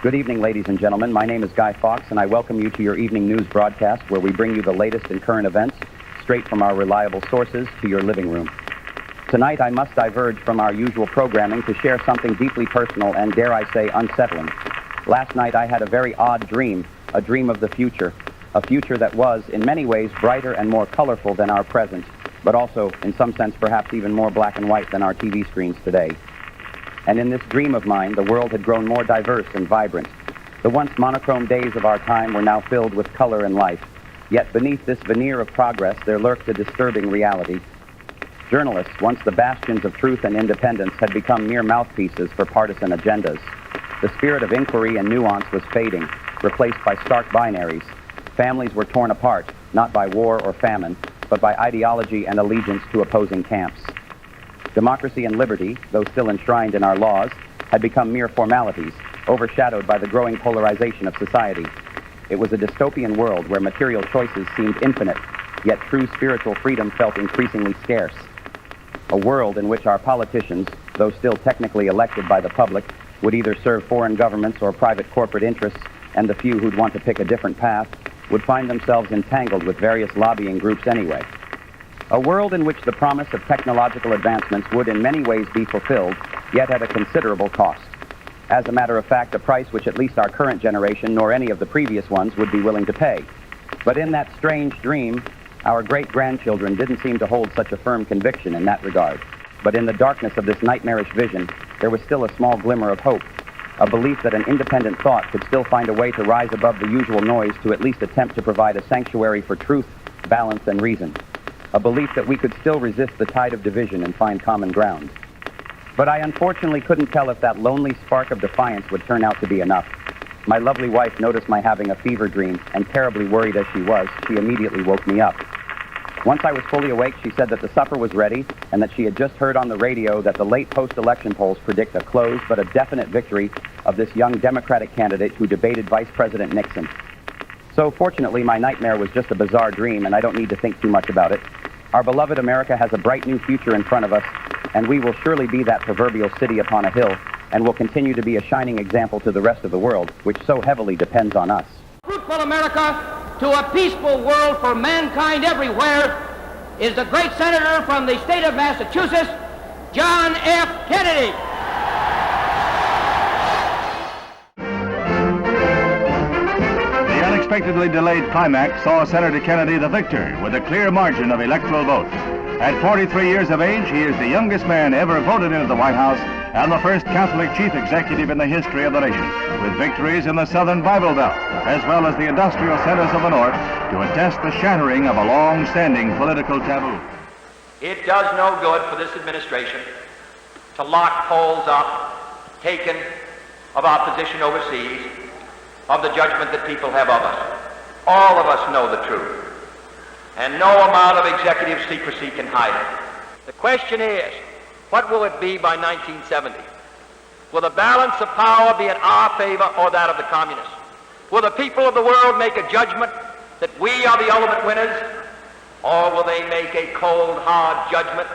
Good evening, ladies and gentlemen. My name is Guy Fawkes, and I welcome you to your evening news broadcast where we bring you the latest in current events straight from our reliable sources to your living room. Tonight, I must diverge from our usual programming to share something deeply personal and, dare I say, unsettling. Last night, I had a very odd dream, a dream of the future, a future that was, in many ways, brighter and more colorful than our present, but also, in some sense, perhaps even more black and white than our TV screens today. And in this dream of mine, the world had grown more diverse and vibrant. The once monochrome days of our time were now filled with color and life. Yet beneath this veneer of progress, there lurked a disturbing reality. Journalists, once the bastions of truth and independence, had become mere mouthpieces for partisan agendas. The spirit of inquiry and nuance was fading, replaced by stark binaries. Families were torn apart, not by war or famine, but by ideology and allegiance to opposing camps. Democracy and liberty, though still enshrined in our laws, had become mere formalities, overshadowed by the growing polarization of society. It was a dystopian world where material choices seemed infinite, yet true spiritual freedom felt increasingly scarce. A world in which our politicians, though still technically elected by the public, would either serve foreign governments or private corporate interests, and the few who'd want to pick a different path would find themselves entangled with various lobbying groups anyway. A world in which the promise of technological advancements would in many ways be fulfilled, yet at a considerable cost. As a matter of fact, a price which at least our current generation, nor any of the previous ones, would be willing to pay. But in that strange dream, our great-grandchildren didn't seem to hold such a firm conviction in that regard. But in the darkness of this nightmarish vision, there was still a small glimmer of hope, a belief that an independent thought could still find a way to rise above the usual noise to at least attempt to provide a sanctuary for truth, balance, and reason. A belief that we could still resist the tide of division and find common ground. But I unfortunately couldn't tell if that lonely spark of defiance would turn out to be enough. My lovely wife noticed my having a fever dream, and terribly worried as she was, she immediately woke me up. Once I was fully awake, she said that the supper was ready, and that she had just heard on the radio that the late post-election polls predict a close but a definite victory of this young Democratic candidate who debated Vice President Nixon. So fortunately, my nightmare was just a bizarre dream, and I don't need to think too much about it. Our beloved America has a bright new future in front of us, and we will surely be that proverbial city upon a hill, and will continue to be a shining example to the rest of the world, which so heavily depends on us. Fruitful America to a peaceful world for mankind everywhere is the great senator from the state of Massachusetts, John F. Kennedy. The unexpectedly delayed climax saw Senator Kennedy the victor with a clear margin of electoral votes. At 43 years of age, he is the youngest man ever voted into the White House and the first Catholic chief executive in the history of the nation, with victories in the Southern Bible Belt, as well as the industrial centers of the North, to attest the shattering of a long-standing political taboo. It does no good for this administration to lock polls up, taken of our position overseas, of the judgment that people have of us. All of us know the truth, and no amount of executive secrecy can hide it. The question is, what will it be by 1970? Will the balance of power be in our favor or that of the communists? Will the people of the world make a judgment that we are the ultimate winners, or will they make a cold, hard judgment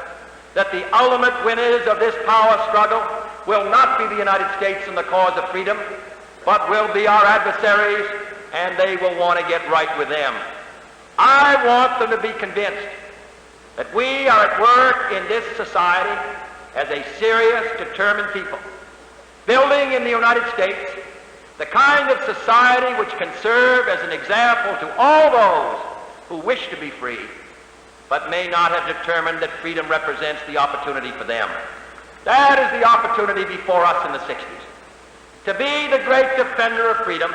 that the ultimate winners of this power struggle will not be the United States and the cause of freedom, but will be our adversaries, and they will want to get right with them? I want them to be convinced that we are at work in this society as a serious, determined people, building in the United States the kind of society which can serve as an example to all those who wish to be free, but may not have determined that freedom represents the opportunity for them. That is the opportunity before us in the 60s. To be the great defender of freedom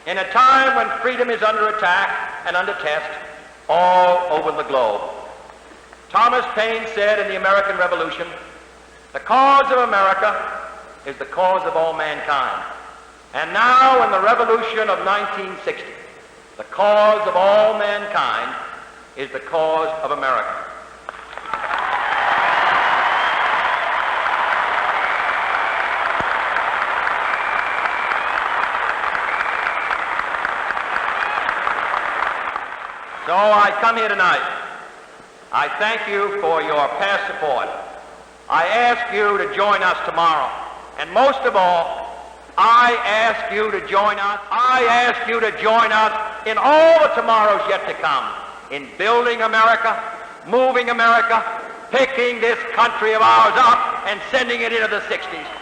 in a time when freedom is under attack and under test all over the globe. Thomas Paine said in the American Revolution, "The cause of America is the cause of all mankind." And now in the revolution of 1960, the cause of all mankind is the cause of America. So I come here tonight. I thank you for your past support. I ask you to join us tomorrow. And most of all, I ask you to join us. I ask you to join us in all the tomorrows yet to come, in building America, moving America, picking this country of ours up and sending it into the 60s.